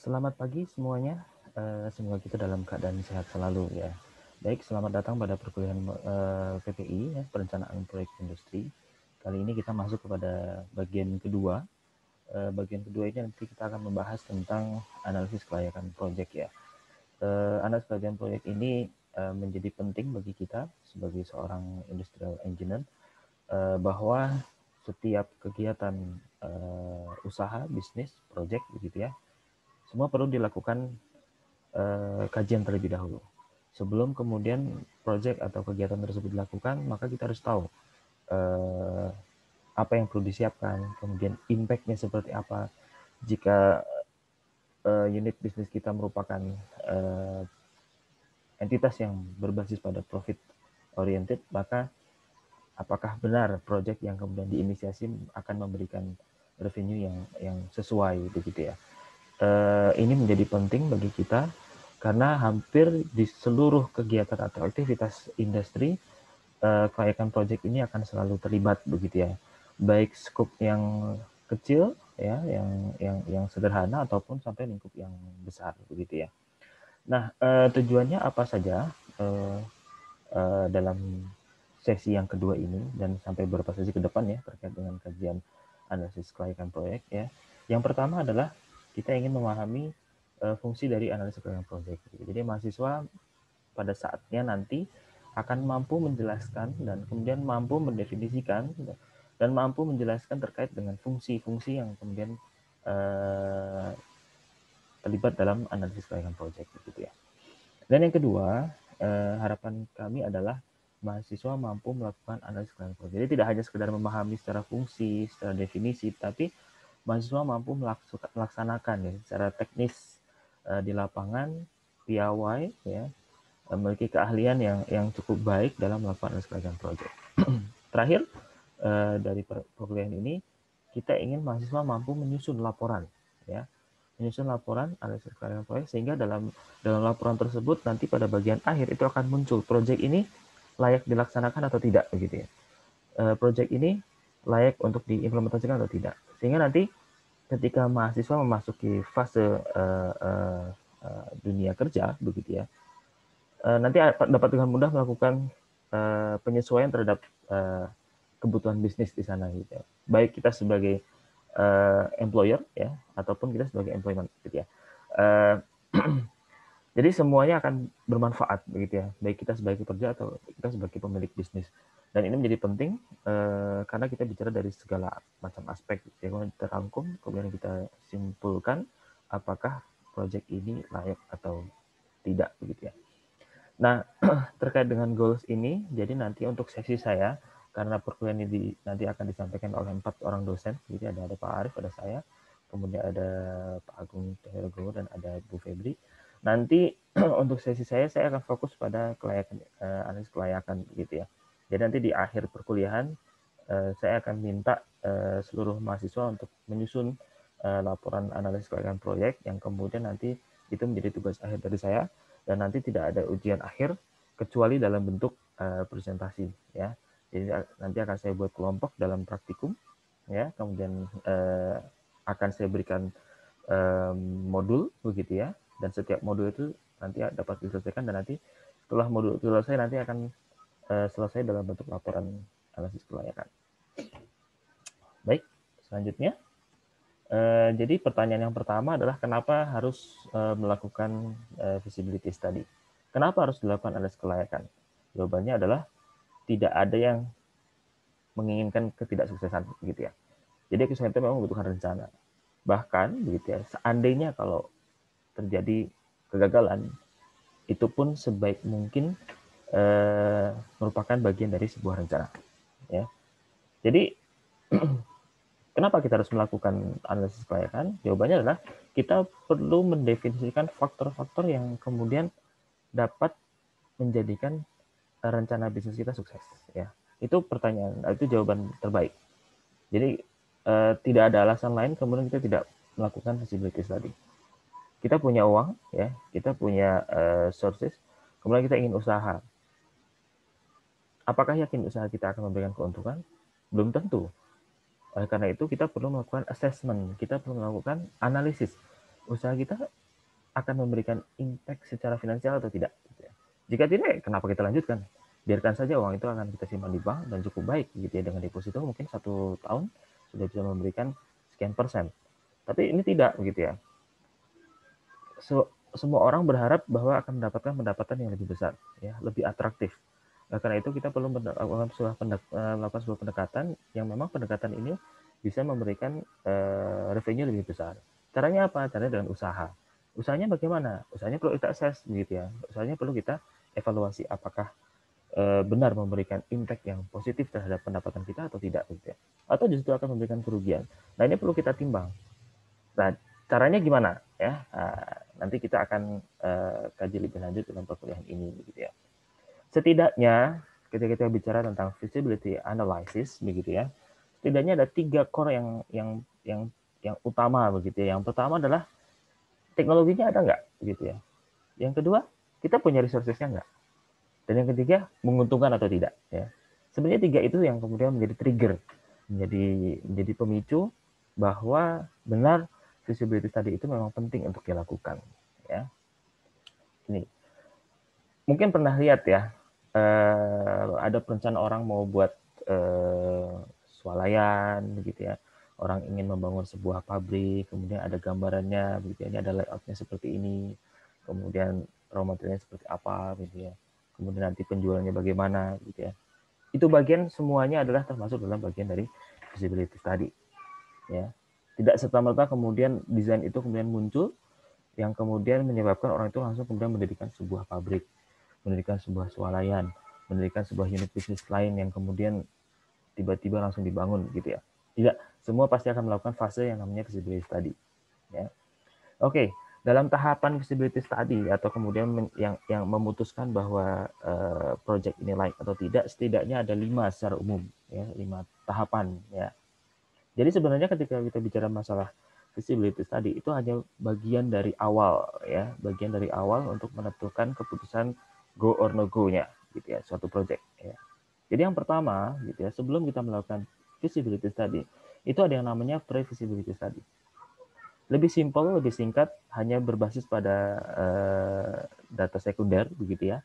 Selamat pagi semuanya. Semoga kita dalam keadaan sehat selalu ya. Baik, selamat datang pada perkuliahan PPI ya, Perencanaan Proyek Industri. Kali ini kita masuk kepada bagian kedua. Bagian kedua ini nanti kita akan membahas tentang analisis kelayakan proyek ya. Analisis kelayakan proyek ini menjadi penting bagi kita sebagai seorang industrial engineer bahwa setiap kegiatan usaha, bisnis, proyek begitu ya, semua perlu dilakukan kajian terlebih dahulu. Sebelum kemudian proyek atau kegiatan tersebut dilakukan, maka kita harus tahu eh, apa yang perlu disiapkan, kemudian impact-nya seperti apa. Jika unit bisnis kita merupakan eh, entitas yang berbasis pada profit oriented, maka apakah benar proyek yang kemudian diinisiasi akan memberikan revenue yang sesuai begitu ya. Ini menjadi penting bagi kita karena hampir di seluruh kegiatan atau aktivitas industri kelayakan proyek ini akan selalu terlibat begitu ya, baik skop yang kecil ya, yang sederhana ataupun sampai lingkup yang besar begitu ya. Nah, tujuannya apa saja eh, dalam sesi yang kedua ini dan sampai beberapa sesi ke depan ya terkait dengan kajian analisis kelayakan proyek ya. Yang pertama adalah kita ingin memahami fungsi dari analisis kelayakan proyek. Jadi mahasiswa pada saatnya nanti akan mampu menjelaskan dan kemudian mampu mendefinisikan dan mampu menjelaskan terkait dengan fungsi-fungsi yang kemudian terlibat dalam analisis kelayakan proyek gitu ya. Dan yang kedua, harapan kami adalah mahasiswa mampu melakukan analisis kelayakan proyek. Jadi tidak hanya sekedar memahami secara fungsi, secara definisi, tapi mahasiswa mampu melaksanakan ya secara teknis di lapangan, piawai ya, memiliki keahlian yang cukup baik dalam melakukan analisis kelayakan proyek. Terakhir, dari perkuliahan ini kita ingin mahasiswa mampu menyusun laporan ya, menyusun laporan analisis kelayakan proyek sehingga dalam laporan tersebut nanti pada bagian akhir itu akan muncul proyek ini layak dilaksanakan atau tidak begitu ya. Proyek ini layak untuk diimplementasikan atau tidak. Sehingga nanti ketika mahasiswa memasuki fase dunia kerja begitu ya, nanti dapat dengan mudah melakukan penyesuaian terhadap kebutuhan bisnis di sana gitu ya. Baik kita sebagai employer ya ataupun kita sebagai employment gitu ya. Uh, jadi semuanya akan bermanfaat begitu ya, baik kita sebagai pekerja atau kita sebagai pemilik bisnis. Dan ini menjadi penting karena kita bicara dari segala macam aspek, ya, kemudian terangkum, kemudian kita simpulkan apakah proyek ini layak atau tidak begitu ya. Nah, terkait dengan goals ini, jadi nanti untuk sesi saya, karena perkuliahan ini nanti akan disampaikan oleh 4 orang dosen, jadi ada Pak Arif, ada saya, kemudian ada Pak Agung Cahyogowo, dan ada Bu Febri. Nanti untuk sesi saya akan fokus pada kelayakan, analisis kelayakan gitu ya. Jadi nanti di akhir perkuliahan, saya akan minta seluruh mahasiswa untuk menyusun laporan analisis kelayakan proyek yang kemudian nanti itu menjadi tugas akhir dari saya, dan nanti tidak ada ujian akhir kecuali dalam bentuk presentasi ya. Jadi nanti akan saya buat kelompok dalam praktikum ya, kemudian akan saya berikan modul begitu ya, dan setiap modul itu nanti dapat diselesaikan, dan nanti setelah modul itu selesai nanti akan selesai dalam bentuk laporan analisis kelayakan. Baik, selanjutnya jadi pertanyaan yang pertama adalah kenapa harus melakukan feasibility study? Kenapa harus dilakukan analisis kelayakan? Jawabannya adalah tidak ada yang menginginkan ketidaksuksesan, gitu ya. Jadi kesuksesan itu memang membutuhkan rencana. Bahkan, begitu ya, seandainya kalau terjadi kegagalan, itu pun sebaik mungkin merupakan bagian dari sebuah rencana. Ya. Jadi kenapa kita harus melakukan analisis kelayakan? Jawabannya adalah kita perlu mendefinisikan faktor-faktor yang kemudian dapat menjadikan rencana bisnis kita sukses. Ya, itu pertanyaan, itu jawaban terbaik. Jadi tidak ada alasan lain kemudian kita tidak melakukan feasibility study. Kita punya uang, ya, kita punya sources, kemudian kita ingin usaha. Apakah yakin usaha kita akan memberikan keuntungan? Belum tentu. Oleh karena itu kita perlu melakukan assessment, kita perlu melakukan analisis. usaha kita akan memberikan impact secara finansial atau tidak. Gitu ya. Jika tidak, kenapa kita lanjutkan? Biarkan saja uang itu akan kita simpan di bank dan cukup baik gitu ya, dengan deposito mungkin 1 tahun sudah bisa memberikan sekian persen. Tapi ini tidak begitu ya. Semua orang berharap bahwa akan mendapatkan pendapatan yang lebih besar, ya, lebih atraktif. Nah, karena itu kita perlu melakukan sebuah pendekatan yang memang pendekatan ini bisa memberikan revenue lebih besar. Caranya apa? Caranya dengan usaha. Usahanya bagaimana? Usahanya perlu kita assess, begitu ya. Usahanya perlu kita evaluasi apakah benar memberikan impact yang positif terhadap pendapatan kita atau tidak, gitu ya. Atau justru akan memberikan kerugian. Nah, ini perlu kita timbang. Nah, caranya gimana ya? Nanti kita akan kaji lebih lanjut dalam perkuliahan ini, begitu ya. Setidaknya ketika kita bicara tentang feasibility analysis, begitu ya, setidaknya ada 3 core yang utama, begitu ya. Yang pertama adalah teknologinya ada nggak, begitu ya. Yang kedua, kita punya resources-nya nggak. Dan yang ketiga, menguntungkan atau tidak, ya. Sebenarnya 3 itu yang kemudian menjadi trigger, menjadi pemicu bahwa benar feasibility study itu memang penting untuk dilakukan, ya. Ini mungkin pernah lihat ya, ada perencanaan orang mau buat swalayan, begitu ya. Orang ingin membangun sebuah pabrik, kemudian ada gambarannya, begitu ya. Ini ada layoutnya seperti ini, kemudian raw materialnya seperti apa, gitu ya. Kemudian nanti penjualannya bagaimana, gitu ya. Itu bagian semuanya adalah termasuk dalam bagian dari feasibility study, ya. Tidak serta-merta kemudian desain itu kemudian muncul yang kemudian menyebabkan orang itu langsung kemudian mendirikan sebuah pabrik, mendirikan sebuah swalayan, mendirikan sebuah unit bisnis lain yang kemudian tiba-tiba langsung dibangun, gitu ya. Tidak, semua pasti akan melakukan fase yang namanya feasibility study, ya. Oke, dalam tahapan feasibility study atau kemudian yang memutuskan bahwa project ini layak atau tidak, setidaknya ada 5 secara umum, ya, 5 tahapan, ya. Jadi sebenarnya ketika kita bicara masalah feasibility study itu hanya bagian dari awal, ya, bagian dari awal untuk menentukan keputusan go or no go-nya, gitu ya, suatu project, ya. Jadi yang pertama, gitu ya, sebelum kita melakukan feasibility study, itu ada yang namanya pre-feasibility study. Lebih simpel, lebih singkat, hanya berbasis pada data sekunder, begitu ya.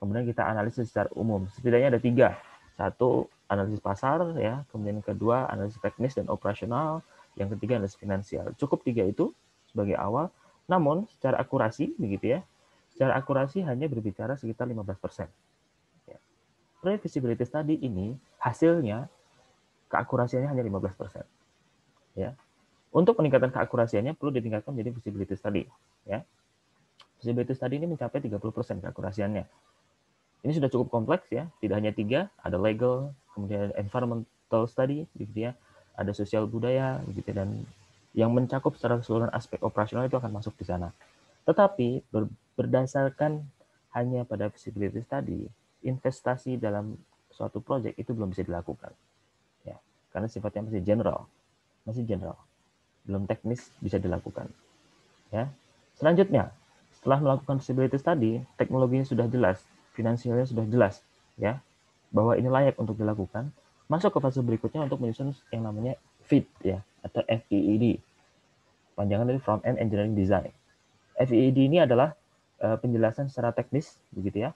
Kemudian kita analisis secara umum. Setidaknya ada 3. Satu, analisis pasar, ya. Kemudian kedua, analisis teknis dan operasional. Yang ketiga, analisis finansial. Cukup 3 itu sebagai awal. Namun, secara akurasi, begitu ya, secara akurasi hanya berbicara sekitar 15%. Ya. Pre-feasibility study ini, hasilnya, keakurasiannya hanya 15%. Ya. Untuk peningkatan keakurasiannya perlu ditingkatkan menjadi feasibility study, ya. Feasibility study ini mencapai 30% keakurasiannya. Ini sudah cukup kompleks, ya, tidak hanya 3, ada legal, kemudian environmental study, gitu ya, ada sosial budaya, gitu, dan yang mencakup secara keseluruhan aspek operasional itu akan masuk di sana. Tetapi berdasarkan hanya pada feasibility study, investasi dalam suatu project itu belum bisa dilakukan, ya, karena sifatnya masih general, belum teknis bisa dilakukan, ya. Selanjutnya, setelah melakukan feasibility study, teknologinya sudah jelas, finansialnya sudah jelas, ya, bahwa ini layak untuk dilakukan, masuk ke fase berikutnya untuk menyusun yang namanya FEED, ya, atau FEED, panjangan dari Front End Engineering Design. FEED ini adalah penjelasan secara teknis, begitu ya,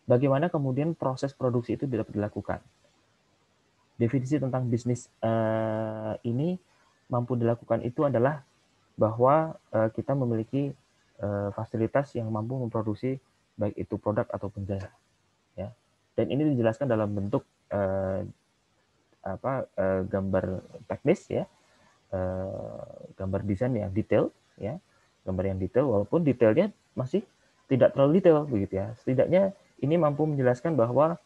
bagaimana kemudian proses produksi itu dapat dilakukan. Definisi tentang bisnis ini mampu dilakukan itu adalah bahwa kita memiliki fasilitas yang mampu memproduksi baik itu produk ataupun jasa, ya. Dan ini dijelaskan dalam bentuk gambar teknis, ya, gambar desain yang detail, ya, gambar yang detail, walaupun detailnya masih tidak terlalu detail, begitu ya. Setidaknya ini mampu menjelaskan bahwa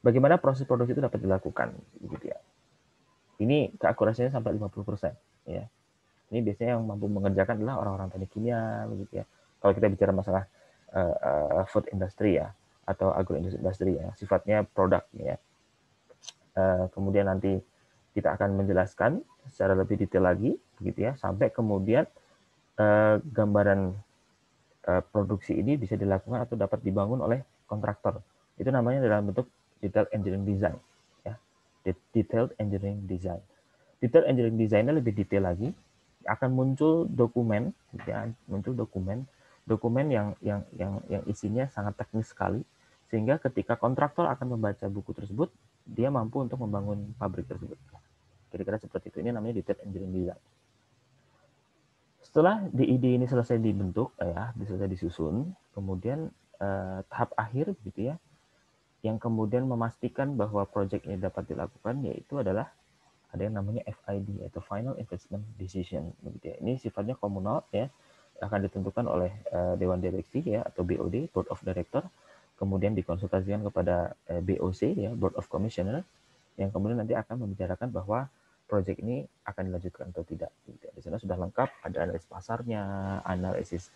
bagaimana proses produksi itu dapat dilakukan, begitu ya. Ini keakurasinya sampai 50%, ya. Ini biasanya yang mampu mengerjakan adalah orang-orang teknik kimia, begitu ya. Kalau kita bicara masalah food industry, ya, atau agro industry, ya, sifatnya produk, ya. Kemudian nanti kita akan menjelaskan secara lebih detail lagi, begitu ya, sampai kemudian gambaran produksi ini bisa dilakukan atau dapat dibangun oleh kontraktor. Itu namanya dalam bentuk detailed engineering design, ya. Detailed engineering design. Detailed engineering design-nya lebih detail lagi, akan muncul dokumen, ya, muncul dokumen yang isinya sangat teknis sekali, sehingga ketika kontraktor akan membaca buku tersebut, dia mampu untuk membangun pabrik tersebut. Kira-kira seperti itu. Ini namanya detail engineering design. Setelah DID ini selesai dibentuk, ya, selesai disusun, kemudian tahap akhir, begitu ya, yang kemudian memastikan bahwa proyek ini dapat dilakukan, yaitu adalah ada yang namanya FID atau Final Investment Decision, begitu ya. Ini sifatnya komunal, ya, akan ditentukan oleh Dewan Direksi, ya, atau BOD, Board of Director, kemudian dikonsultasikan kepada BOC, ya, Board of Commissioner, yang kemudian nanti akan membicarakan bahwa proyek ini akan dilanjutkan atau tidak. Di sana sudah lengkap, ada analisis pasarnya, analisis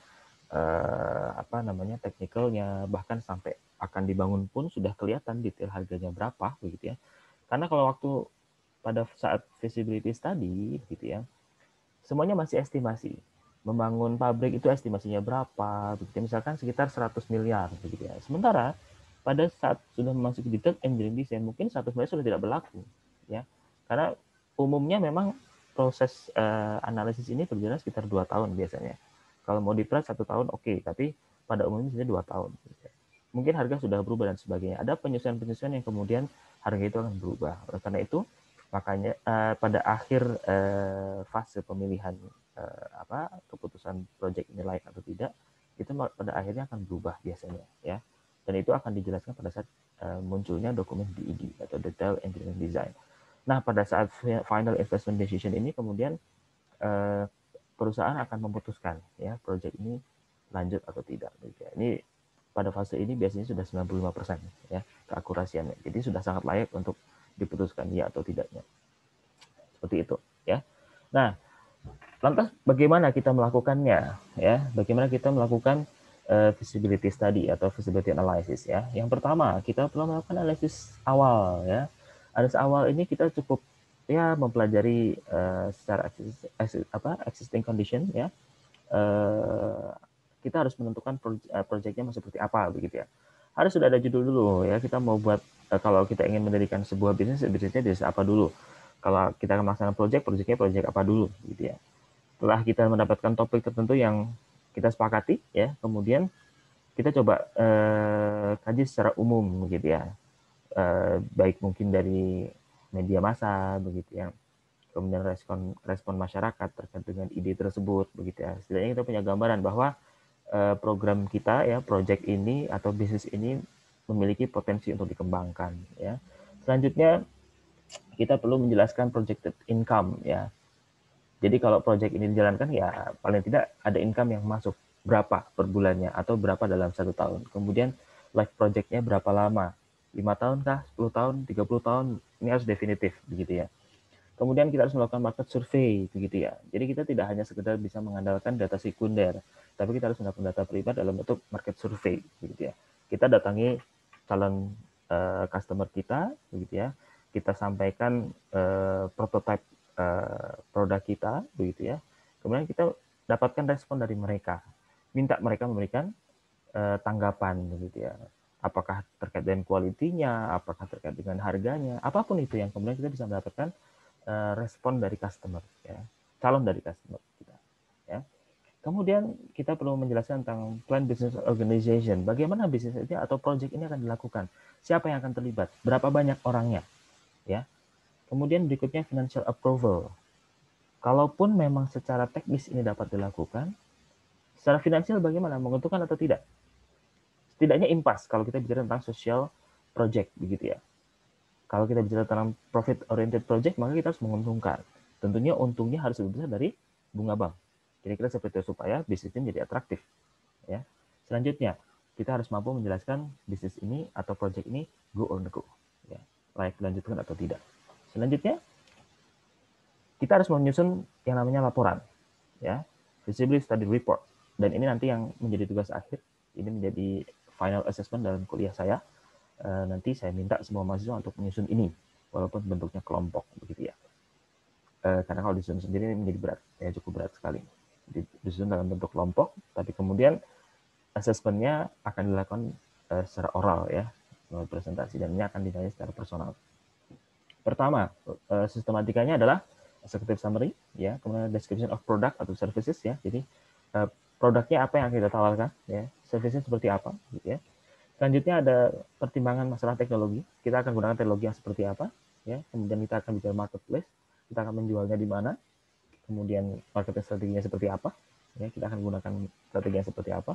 teknikalnya, bahkan sampai akan dibangun pun sudah kelihatan detail harganya berapa, begitu ya. Karena kalau waktu pada saat feasibility study, gitu ya, semuanya masih estimasi. Membangun pabrik itu estimasinya berapa, begitu. Misalkan sekitar 100 miliar, begitu ya. Sementara pada saat sudah memasuki detail engineering design, mungkin 100 miliar sudah tidak berlaku, ya. Karena umumnya memang proses analisis ini berjalan sekitar 2 tahun biasanya. Kalau mau di-price 1 tahun oke, tapi pada umumnya biasanya 2 tahun. Gitu. Mungkin harga sudah berubah dan sebagainya. Ada penyesuaian-penyesuaian yang kemudian harga itu akan berubah. Oleh karena itu, makanya pada akhir fase pemilihan keputusan proyek ini layak atau tidak, itu pada akhirnya akan berubah biasanya, ya. Dan itu akan dijelaskan pada saat munculnya dokumen DID atau Detail Engineering Design. Nah, pada saat Final Investment Decision ini kemudian perusahaan akan memutuskan, ya, proyek ini lanjut atau tidak. Ini pada fase ini biasanya sudah 95%, ya, keakurasiannya. Jadi sudah sangat layak untuk diputuskan ya atau tidaknya. Seperti itu, ya. Nah, lantas bagaimana kita melakukannya, ya? Bagaimana kita melakukan feasibility study atau feasibility analysis, ya? Yang pertama, kita perlu melakukan analisis awal, ya. Analisis awal ini kita cukup, ya, mempelajari secara existing condition, ya. Kita harus menentukan proyeknya mau seperti apa, begitu ya. Harus sudah ada judul dulu, ya. Kita mau buat kalau kita ingin mendirikan sebuah bisnisnya bisnis apa dulu. Kalau kita akan melaksanakan proyeknya proyek apa dulu, gitu ya. Setelah kita mendapatkan topik tertentu yang kita sepakati, ya, kemudian kita coba kaji secara umum, begitu ya. Baik mungkin dari media massa, begitu ya. Kemudian respon masyarakat terkait dengan ide tersebut, begitu ya. Setidaknya kita punya gambaran bahwa program kita, ya, project ini atau bisnis ini memiliki potensi untuk dikembangkan, ya. Selanjutnya kita perlu menjelaskan projected income, ya. Jadi kalau project ini dijalankan, ya paling tidak ada income yang masuk berapa per bulannya atau berapa dalam 1 tahun. Kemudian life project-nya berapa lama? 5 tahun kah? 10 tahun? 30 tahun? Ini harus definitif, begitu ya. Kemudian kita harus melakukan market survey, begitu ya. Jadi kita tidak hanya sekedar bisa mengandalkan data sekunder, tapi kita harus melakukan data primer dalam bentuk market survey, begitu ya. Kita datangi calon customer kita, begitu ya. Kita sampaikan prototype produk kita, begitu ya. Kemudian kita dapatkan respon dari mereka, minta mereka memberikan tanggapan, begitu ya. Apakah terkait dengan kualitinya, apakah terkait dengan harganya, apapun itu yang kemudian kita bisa mendapatkan respon dari customer, ya, calon dari customer kita, ya. Kemudian kita perlu menjelaskan tentang plan business organization, bagaimana bisnis ini atau project ini akan dilakukan, siapa yang akan terlibat, berapa banyak orangnya, ya. Kemudian berikutnya financial approval. Kalaupun memang secara teknis ini dapat dilakukan, secara finansial bagaimana, menguntungkan atau tidak? Setidaknya impas kalau kita bicara tentang social project, begitu ya. Kalau kita bicara tentang profit oriented project, maka kita harus menguntungkan. Tentunya untungnya harus lebih besar dari bunga bank. Kira-kira seperti itu supaya bisnis ini menjadi atraktif, ya. Selanjutnya, kita harus mampu menjelaskan bisnis ini atau project ini go or no go, ya, layak dilanjutkan atau tidak. Selanjutnya, kita harus menyusun yang namanya laporan, ya, feasibility study report. Dan ini nanti yang menjadi tugas akhir, ini menjadi final assessment dalam kuliah saya. Nanti saya minta semua mahasiswa untuk menyusun ini, walaupun bentuknya kelompok, begitu ya. Karena kalau disusun sendiri ini menjadi berat, ya, cukup berat sekali. Disusun dalam bentuk kelompok, tapi kemudian asesmennya akan dilakukan secara oral, ya, melalui presentasi, dan ini akan dinilai secara personal. Pertama, sistematikanya adalah executive summary, ya, kemudian description of product atau services, ya. Jadi produknya apa yang kita tawarkan, ya, servicesnya seperti apa, gitu ya. Selanjutnya ada pertimbangan masalah teknologi. Kita akan gunakan teknologi yang seperti apa, ya. Kemudian kita akan bicara marketplace, kita akan menjualnya di mana, kemudian marketing strateginya seperti apa, ya. Kita akan gunakan strategi yang seperti apa.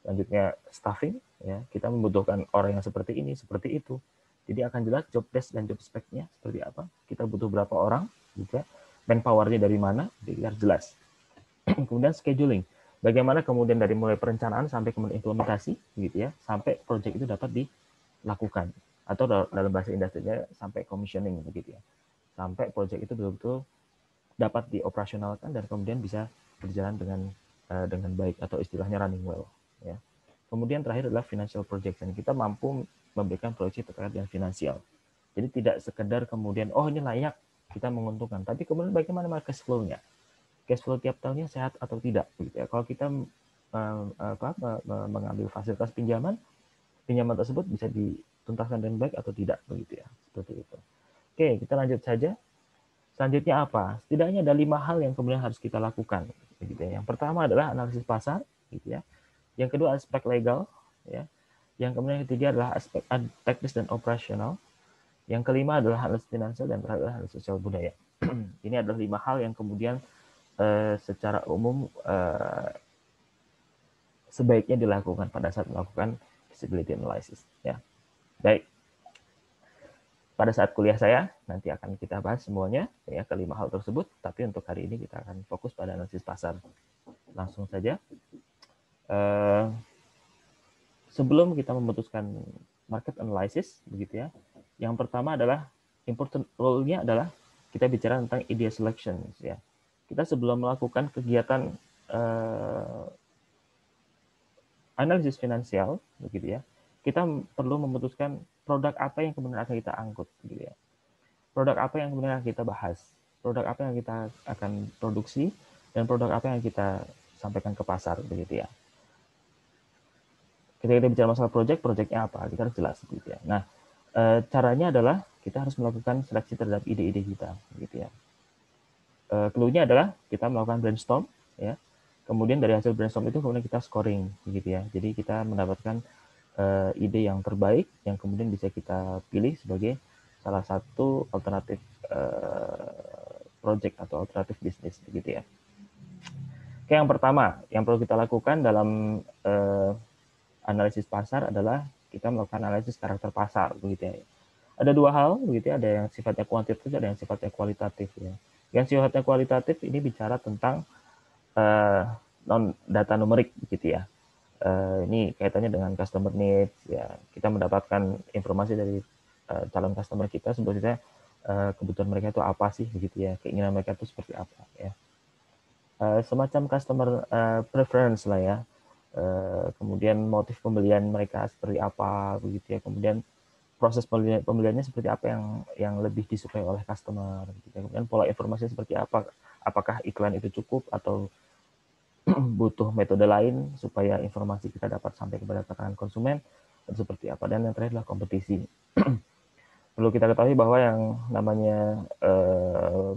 Selanjutnya staffing, ya. Kita membutuhkan orang yang seperti ini, seperti itu. Jadi akan jelas job desk dan job spec-nya seperti apa. Kita butuh berapa orang, juga manpower-nya dari mana, biar jelas. Kemudian scheduling. Bagaimana kemudian dari mulai perencanaan sampai kemudian implementasi, gitu ya, sampai project itu dapat dilakukan. Atau dalam bahasa industrinya sampai commissioning, begitu ya. Sampai project itu betul-betul dapat dioperasionalkan dan kemudian bisa berjalan dengan baik atau istilahnya running well, ya. Kemudian terakhir adalah financial projection. Kita mampu memberikan proyeksi terkait dengan finansial. Jadi tidak sekedar kemudian oh ini layak, kita menguntungkan, tapi kemudian bagaimana cash flow-nya? Cash flow tiap tahunnya sehat atau tidak, gitu ya. Kalau kita mengambil fasilitas pinjaman tersebut bisa dituntaskan dengan baik atau tidak, begitu ya. Seperti itu. Oke, kita lanjut saja. Selanjutnya apa? Setidaknya ada 5 hal yang kemudian harus kita lakukan, gitu ya. Yang pertama adalah analisis pasar, gitu ya. Yang kedua aspek legal, ya. Yang kemudian ketiga adalah aspek teknis dan operasional. Yang kelima adalah analisis finansial dan terakhir adalah analisis sosial budaya. Ini adalah 5 hal yang kemudian secara umum sebaiknya dilakukan pada saat melakukan feasibility analysis, ya. Baik. Pada saat kuliah saya nanti akan kita bahas semuanya, ya, kelima hal tersebut, tapi untuk hari ini kita akan fokus pada analisis pasar. Langsung saja. Sebelum kita memutuskan market analysis, begitu ya. Yang pertama adalah important role-nya adalah kita bicara tentang idea selection, ya. Kita sebelum melakukan kegiatan analisis finansial, begitu ya, kita perlu memutuskan produk apa yang kemudian akan kita angkut, gitu ya. Produk apa yang kemudian akan kita bahas, produk apa yang kita akan produksi, dan produk apa yang kita sampaikan ke pasar, begitu ya. Ketika kita bicara masalah projectnya apa, kita harus jelas, gitu ya. Nah, caranya adalah kita harus melakukan seleksi terhadap ide-ide kita, gitu ya. Clue-nya adalah kita melakukan brainstorm, ya. Kemudian dari hasil brainstorm itu kemudian kita scoring, gitu ya. Jadi kita mendapatkan ide yang terbaik yang kemudian bisa kita pilih sebagai salah satu alternatif project atau alternatif bisnis, gitu ya. Oke, yang pertama yang perlu kita lakukan dalam analisis pasar adalah kita melakukan analisis karakter pasar, begitu ya. Ada 2 hal, begitu ya, ada yang sifatnya kuantitatif, ada yang sifatnya kualitatif, ya. Yang sifatnya kualitatif ini bicara tentang data numerik, gitu ya. Ini kaitannya dengan customer needs, ya. Kita mendapatkan informasi dari calon customer kita sebetulnya kebutuhan mereka itu apa sih, begitu ya, keinginan mereka itu seperti apa, ya. Semacam customer preference lah, ya. Kemudian motif pembelian mereka seperti apa, begitu ya. Kemudian proses pembeliannya seperti apa yang lebih disukai oleh customer, gitu ya. Kemudian pola informasi seperti apa, apakah iklan itu cukup atau butuh metode lain supaya informasi kita dapat sampai kepada tangan konsumen, dan seperti apa. Dan yang terakhir adalah kompetisi. Perlu kita ketahui bahwa yang namanya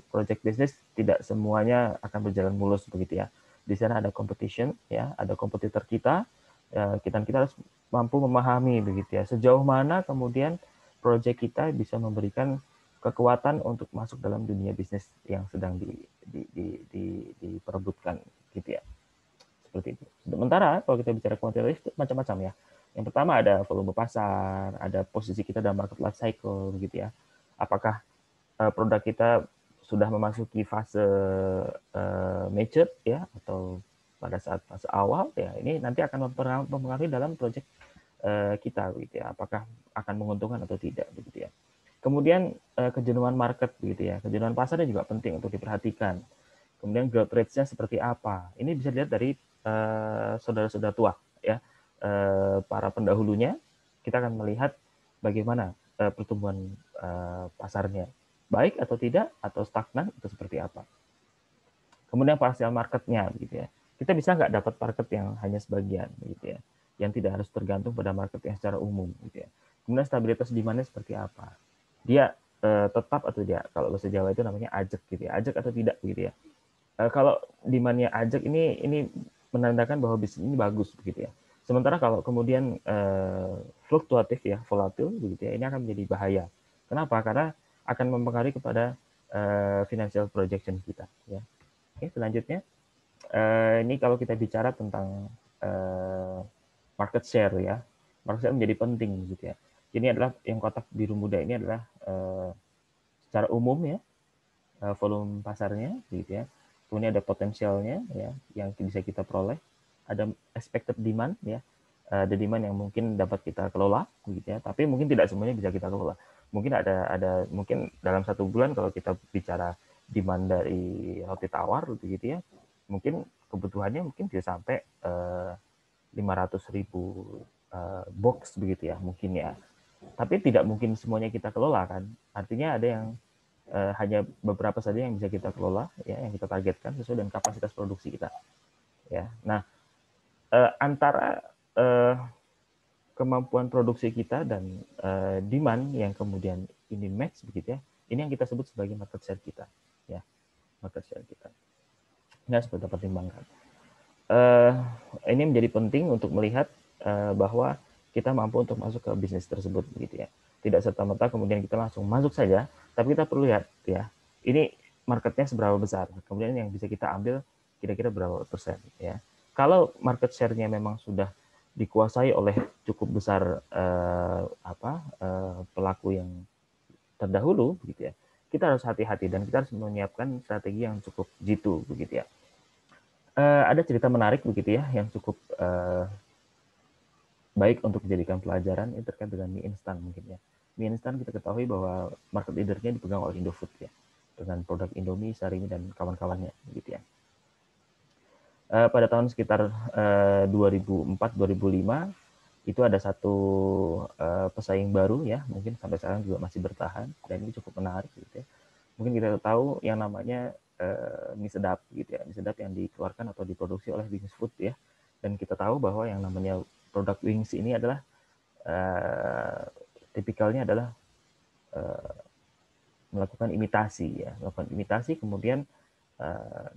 project business tidak semuanya akan berjalan mulus, begitu ya. Di sana ada competition, ya, ada kompetitor kita, ya, kita harus mampu memahami, begitu ya, sejauh mana kemudian project kita bisa memberikan kekuatan untuk masuk dalam dunia bisnis yang sedang diperebutkan, gitu ya. Seperti itu. Sementara kalau kita bicara kuantitatif itu macam-macam, ya. Yang pertama ada volume pasar, ada posisi kita dalam market life cycle, begitu ya. Apakah produk kita sudah memasuki fase mature, ya, atau pada saat fase awal, ya, ini nanti akan mempengaruhi dalam project kita, begitu ya. Apakah akan menguntungkan atau tidak, begitu ya. Kemudian kejenuhan market, begitu ya. Kejenuhan pasarnya juga penting untuk diperhatikan. Kemudian growth rate-nya seperti apa. Ini bisa dilihat dari saudara-saudara tua, ya, para pendahulunya. Kita akan melihat bagaimana pertumbuhan pasarnya, baik atau tidak, atau stagnan, atau seperti apa. Kemudian partial market-nya, gitu ya. Kita bisa nggak dapat market yang hanya sebagian, gitu ya, yang tidak harus tergantung pada market yang secara umum, gitu ya. Kemudian stabilitas demand-nya seperti apa. Dia tetap atau tidak. Kalau bahasa Jawa itu namanya ajek gitu ya, ajek atau tidak begitu ya. Kalau demand-nya ajek ini menandakan bahwa bisnis ini bagus begitu ya. Sementara kalau kemudian fluktuatif ya, volatil begitu ya, ini akan menjadi bahaya. Kenapa? Karena akan mempengaruhi kepada financial projection kita ya. Oke, selanjutnya ini kalau kita bicara tentang market share ya. Market share menjadi penting gitu ya. Ini adalah yang kotak biru muda ini adalah secara umum ya, volume pasarnya gitu ya. Kemudian ada potensialnya ya yang bisa kita peroleh, ada expected demand ya, ada demand yang mungkin dapat kita kelola gitu ya, tapi mungkin tidak semuanya bisa kita kelola. Mungkin ada mungkin dalam 1 bulan kalau kita bicara demand dari roti tawar gitu ya, mungkin kebutuhannya mungkin bisa sampai 500.000 box begitu ya mungkin ya. Tapi tidak mungkin semuanya kita kelola kan. Artinya ada yang hanya beberapa saja yang bisa kita kelola ya, yang kita targetkan sesuai dengan kapasitas produksi kita ya. Nah, antara kemampuan produksi kita dan demand yang kemudian ini match begitu ya, ini yang kita sebut sebagai market share kita ya, market share kita. Nah, seperti pertimbangkan. Ini menjadi penting untuk melihat bahwa kita mampu untuk masuk ke bisnis tersebut begitu ya. Tidak serta-merta kemudian kita langsung masuk saja, tapi kita perlu lihat ya, ini marketnya seberapa besar, kemudian yang bisa kita ambil kira-kira berapa persen ya. Kalau market share-nya memang sudah dikuasai oleh cukup besar pelaku yang terdahulu begitu ya, kita harus hati-hati dan kita harus menyiapkan strategi yang cukup jitu begitu ya. Ada cerita menarik begitu ya yang cukup baik untuk dijadikan pelajaran ini terkait dengan mie instan mungkin ya. Mie instan kita ketahui bahwa market leader-nya dipegang oleh Indofood ya, dengan produk Indomie, Sarimi dan kawan-kawannya gitu ya. Pada tahun sekitar 2004-2005 itu ada satu pesaing baru ya, mungkin sampai sekarang juga masih bertahan dan ini cukup menarik gitu ya. Mungkin kita tahu yang namanya mie sedap gitu ya, mie sedap yang dikeluarkan atau diproduksi oleh Wings Food ya. Dan kita tahu bahwa yang namanya produk Wings ini adalah tipikalnya adalah melakukan imitasi ya, melakukan imitasi kemudian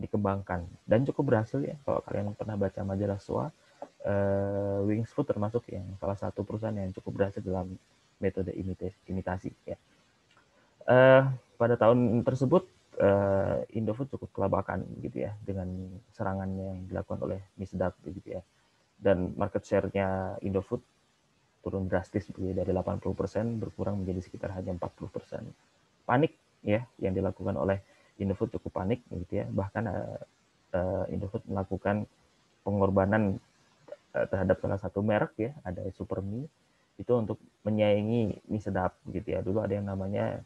dikembangkan dan cukup berhasil ya. Kalau kalian pernah baca majalah SWA, Wings Food termasuk yang salah satu perusahaan yang cukup berhasil dalam metode imitasi ya. Pada tahun tersebut Indofood cukup kelabakan gitu ya dengan serangannya yang dilakukan oleh mie sedap gitu ya. Dan market share-nya Indofood turun drastis begitu, dari 80% berkurang menjadi sekitar hanya 40%. Panik ya yang dilakukan oleh Indofood cukup panik gitu ya. Bahkan Indofood melakukan pengorbanan terhadap salah satu merek ya, ada Supermie itu untuk menyaingi mie sedap gitu ya. Dulu ada yang namanya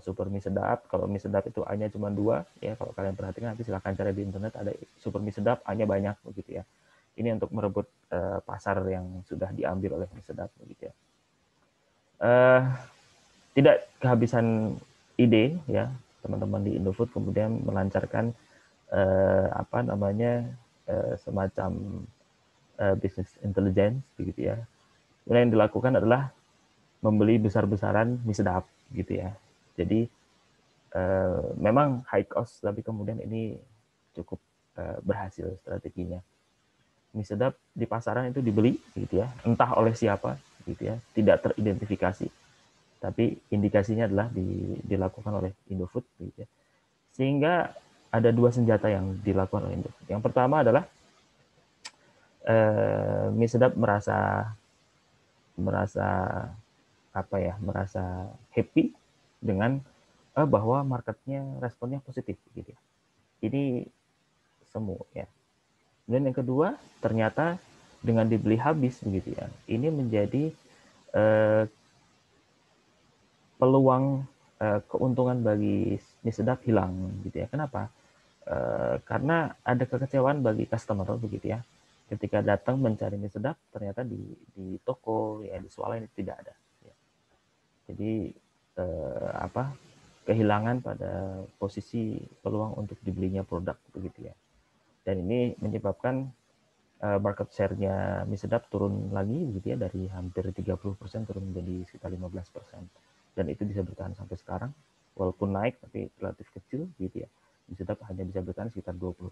super mie sedap. Kalau mie sedap itu A-nya cuma 2 ya, kalau kalian perhatikan nanti silahkan cari di internet, ada super mie sedap A-nya banyak begitu ya. Ini untuk merebut pasar yang sudah diambil oleh mie sedap begitu ya. Tidak kehabisan ide ya, teman-teman di Indofood kemudian melancarkan semacam business intelligence begitu ya. Kemudian yang dilakukan adalah membeli besar-besaran mie sedap gitu ya. Jadi memang high cost, tapi kemudian ini cukup berhasil strateginya. Mie sedap di pasaran itu dibeli gitu ya, entah oleh siapa gitu ya, tidak teridentifikasi. Tapi indikasinya adalah dilakukan oleh Indofood gitu ya. Sehingga ada 2 senjata yang dilakukan oleh Indofood. Yang pertama adalah mie sedap merasa merasa happy dengan bahwa marketnya responnya positif gitu ya. Ini semu ya. Dan yang kedua, ternyata dengan dibeli habis begitu ya, ini menjadi peluang keuntungan bagi mie sedap hilang gitu ya. Kenapa? Karena ada kekecewaan bagi customer begitu ya. Ketika datang mencari mie sedap, ternyata di toko ya di swalayan itu tidak ada. Ya. Jadi kehilangan pada posisi peluang untuk dibelinya produk begitu ya. Dan ini menyebabkan market share-nya mie sedap turun lagi gitu ya, dari hampir 30% turun menjadi sekitar 15%. dan itu bisa bertahan sampai sekarang, walaupun naik tapi relatif kecil gitu ya. Tetap hanya bisa bertahan sekitar 20%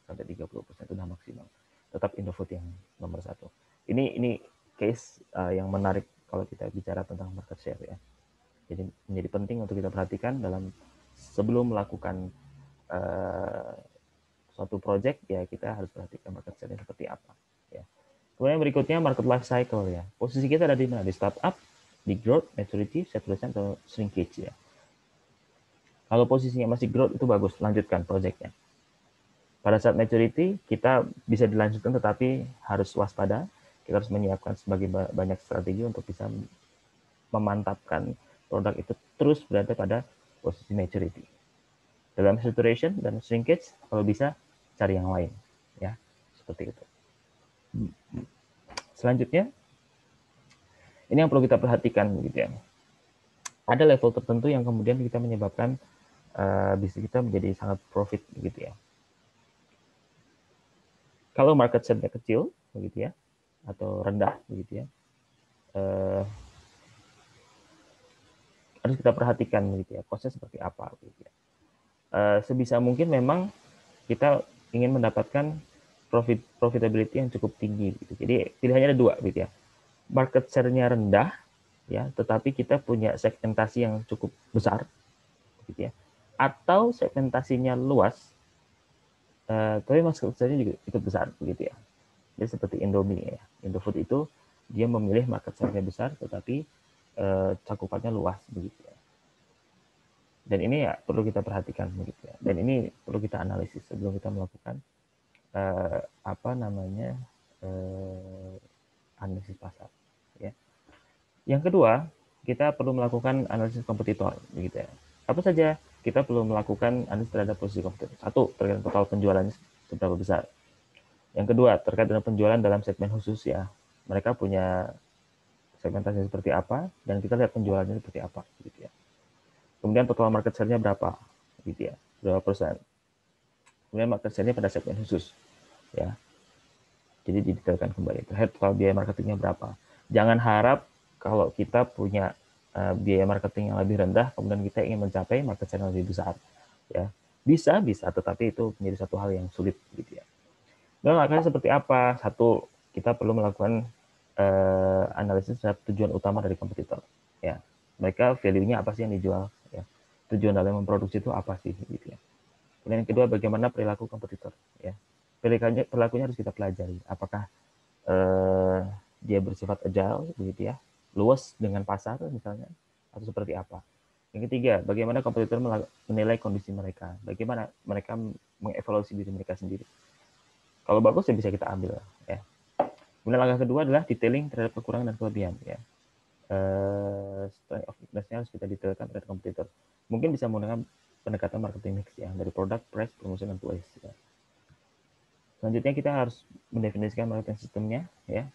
sampai 30% itu sudah maksimal. Tetap Indofood yang nomor satu. Ini case yang menarik kalau kita bicara tentang market share ya. Jadi menjadi penting untuk kita perhatikan dalam sebelum melakukan suatu project ya, kita harus perhatikan market share seperti apa ya. Kemudian berikutnya market life cycle ya. Posisi kita ada di mana? Di startup, di growth, maturity, saturation, atau shrinkage ya. Kalau posisinya masih growth itu bagus, lanjutkan projectnya. Pada saat maturity kita bisa dilanjutkan tetapi harus waspada. Kita harus menyiapkan sebagai banyak strategi untuk bisa memantapkan produk itu terus berada pada posisi maturity. Dalam saturation dan shrinkage kalau bisa cari yang lain ya, seperti itu. Selanjutnya ini yang perlu kita perhatikan gitu ya. Ada level tertentu yang kemudian kita menyebabkan bisnis kita menjadi sangat profit gitu ya. Kalau market share-nya kecil begitu ya, atau rendah begitu ya, harus kita perhatikan begitu ya, cost-nya seperti apa begitu ya. Sebisa mungkin memang kita ingin mendapatkan profitability yang cukup tinggi gitu. Jadi pilihannya ada dua gitu ya. Market share-nya rendah ya, tetapi kita punya segmentasi yang cukup besar gitu ya. Atau segmentasinya luas tapi market share-nya juga ikut besar begitu ya. Jadi seperti Indomie ya. Indofood itu dia memilih market share-nya besar tetapi cakupannya luas begitu ya. Dan ini ya perlu kita perhatikan begitu ya. Dan ini perlu kita analisis sebelum kita melakukan analisis pasar ya. Yang kedua, kita perlu melakukan analisis kompetitor begitu ya. Apa saja kita perlu melakukan analisis terhadap posisi kompetitor. Satu, terkait total penjualannya seberapa besar. Yang kedua, terkait dengan penjualan dalam segmen khusus ya. Mereka punya segmentasi seperti apa dan kita lihat penjualannya seperti apa gitu ya. Kemudian total market share-nya berapa gitu ya, berapa persen. Kemudian market share-nya pada segmen khusus ya. Jadi didetailkan kembali terkait total biaya marketingnya berapa. Jangan harap kalau kita punya biaya marketing yang lebih rendah kemudian kita ingin mencapai market share yang lebih besar ya. Bisa tetapi itu menjadi satu hal yang sulit gitu ya. Dan makanya seperti apa? Satu, kita perlu melakukan analisis terhadap tujuan utama dari kompetitor ya. Mereka value-nya apa sih yang dijual ya. Tujuan dalam memproduksi itu apa sih gitu ya. Kemudian yang kedua, bagaimana perilaku kompetitor ya. Perilakunya harus kita pelajari. Apakah dia bersifat agile begitu ya, luas dengan pasar misalnya, atau seperti apa. Yang ketiga, bagaimana kompetitor menilai kondisi mereka, bagaimana mereka mengevaluasi diri mereka sendiri. Kalau bagus ya bisa kita ambil ya. Kemudian langkah kedua adalah detailing terhadap kekurangan dan kelebihan ya. Strength of weakness-nya harus kita detailkan terhadap kompetitor. Mungkin bisa menggunakan pendekatan marketing mix ya, dari produk, price, promotion, dan place ya. Selanjutnya kita harus mendefinisikan marketing sistemnya ya.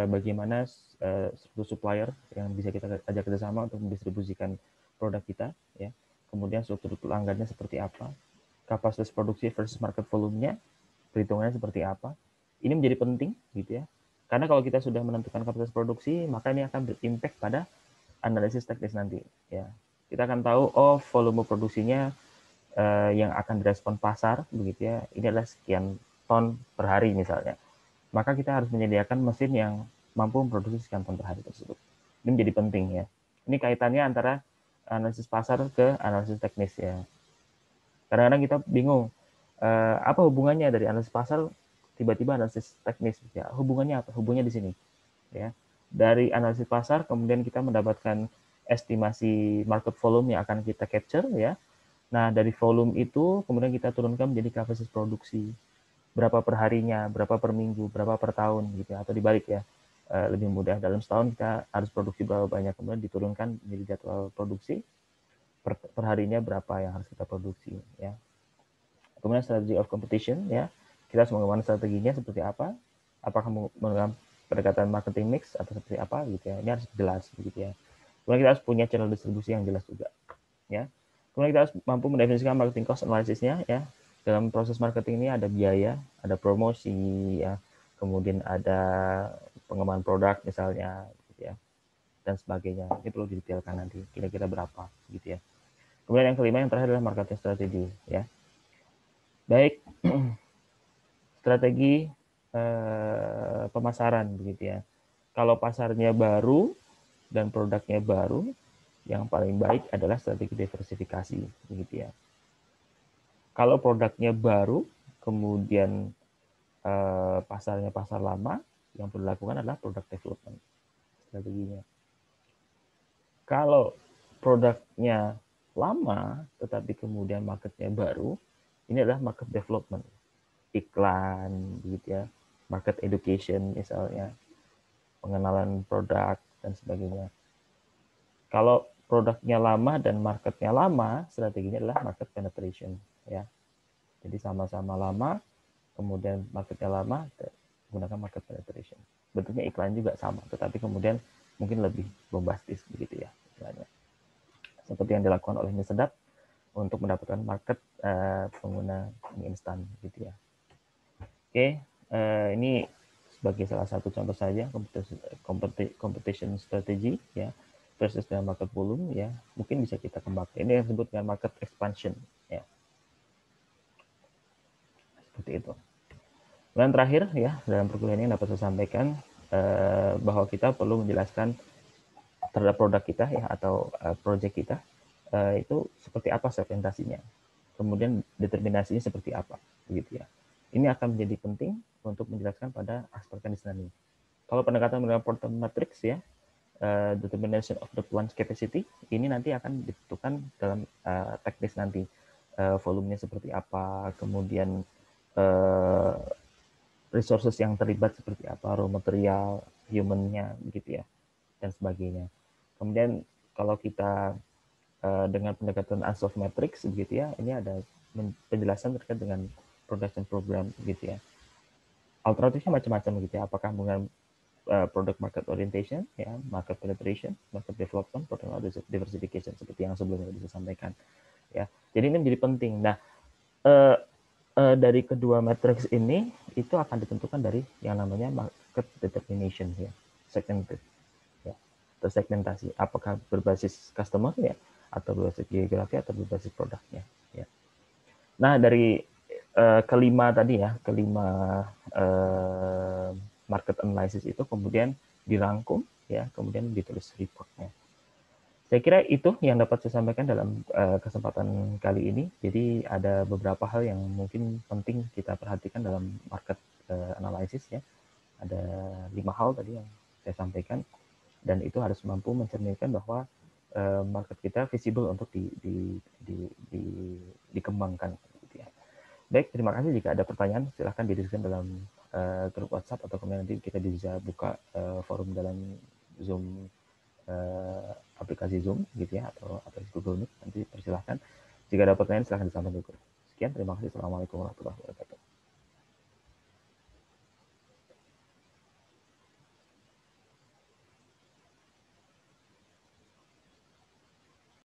Bagaimana struktur supplier yang bisa kita ajak kerjasama untuk mendistribusikan produk kita ya. Kemudian struktur pelanggannya seperti apa, kapasitas produksi versus market volumenya, perhitungannya seperti apa. Ini menjadi penting gitu ya. Karena kalau kita sudah menentukan kapasitas produksi, maka ini akan berimpact pada analisis teknis nanti ya. Kita akan tahu volume produksinya yang akan direspon pasar begitu ya. Ini adalah sekian ton per hari misalnya. Maka kita harus menyediakan mesin yang mampu memproduksi sekian ton per hari tersebut. Ini menjadi penting ya. Ini kaitannya antara analisis pasar ke analisis teknis ya. Kadang-kadang kita bingung apa hubungannya dari analisis pasar tiba-tiba analisis teknis ya. Hubungannya apa? Hubungannya di sini ya. Dari analisis pasar kemudian kita mendapatkan estimasi market volume yang akan kita capture ya. Nah, dari volume itu kemudian kita turunkan menjadi kapasitas produksi. Berapa per harinya, berapa per minggu, berapa per tahun gitu ya. Atau dibalik ya. Lebih mudah, dalam setahun kita harus produksi berapa banyak, kemudian diturunkan menjadi jadwal produksi per harinya berapa yang harus kita produksi ya. Kemudian strategy of competition ya. Kita harus mengembangkan strateginya seperti apa? Apakah menggunakan pendekatan marketing mix atau seperti apa gitu ya. Ini harus jelas begitu ya. Kemudian kita harus punya channel distribusi yang jelas juga ya. Kemudian kita harus mampu mendefinisikan marketing cost analisisnya ya. Dalam proses marketing ini ada biaya, ada promosi ya, kemudian ada pengembangan produk misalnya gitu ya. dan sebagainya. Ini perlu didetailkan nanti, kira-kira berapa, gitu ya. Kemudian yang kelima, yang terakhir adalah marketing strategi, ya. Baik, strategi pemasaran, begitu ya. Kalau pasarnya baru dan produknya baru, yang paling baik adalah strategi diversifikasi, begitu ya. Kalau produknya baru, kemudian pasarnya pasar lama, yang perlu dilakukan adalah product development strateginya. Kalau produknya lama, tetapi kemudian marketnya baru, ini adalah market development, iklan, gitu ya, market education misalnya, pengenalan produk dan sebagainya. Kalau produknya lama dan marketnya lama, strateginya adalah market penetration, ya. Jadi sama-sama lama, kemudian marketnya lama, gunakan market penetration. Bentuknya iklan juga sama, tetapi kemudian mungkin lebih bombastis begitu ya, istilahnya. Seperti yang dilakukan oleh mie sedap untuk mendapatkan market pengguna mie instan gitu ya. Oke, ini sebagai salah satu contoh saja competition strategy ya versus dengan market volume ya, mungkin bisa kita kembangkan. Ini yang disebut dengan market expansion ya. Seperti itu. Dan terakhir ya, dalam perkuliahan ini dapat saya sampaikan bahwa kita perlu menjelaskan terhadap produk kita ya atau project kita itu seperti apa segmentasinya. Kemudian determinasinya seperti apa, begitu ya. Ini akan menjadi penting untuk menjelaskan pada aspek conditioning. Kalau pendekatan menggunakan Porter matrix ya, determination of the plant's capacity, ini nanti akan ditentukan dalam teknis nanti. Volumenya seperti apa, kemudian resources yang terlibat seperti apa, raw material, human-nya, begitu ya, dan sebagainya. Kemudian kalau kita dengan pendekatan Ansoff Matrix, begitu ya, ini ada penjelasan terkait dengan production program, gitu ya. Alternatifnya macam-macam, gitu ya. Apakah dengan product market orientation, ya, market penetration, market development, product diversification, seperti yang sebelumnya bisa sampaikan, ya. Jadi ini menjadi penting. Nah, dari kedua matriks ini itu akan ditentukan dari yang namanya market determination ya, segmented ya, atau segmentasi. Apakah berbasis customer ya, atau berbasis geografi atau berbasis produknya ya. Nah, dari kelima tadi ya, market analysis itu kemudian dirangkum ya, kemudian ditulis reportnya. Saya kira itu yang dapat saya sampaikan dalam kesempatan kali ini. Jadi ada beberapa hal yang mungkin penting kita perhatikan dalam market analysis ya. Ada 5 hal tadi yang saya sampaikan, dan itu harus mampu mencerminkan bahwa market kita visible untuk dikembangkan. Gitu ya. Baik, terima kasih. Jika ada pertanyaan, silahkan didiskusikan dalam grup WhatsApp atau kemudian nanti kita bisa buka forum dalam Zoom, aplikasi Zoom gitu ya, atau Google Meet. Nanti persilahkan. Jika ada pertanyaan silahkan disampaikan dulu. Sekian, terima kasih. Assalamualaikum warahmatullahi wabarakatuh.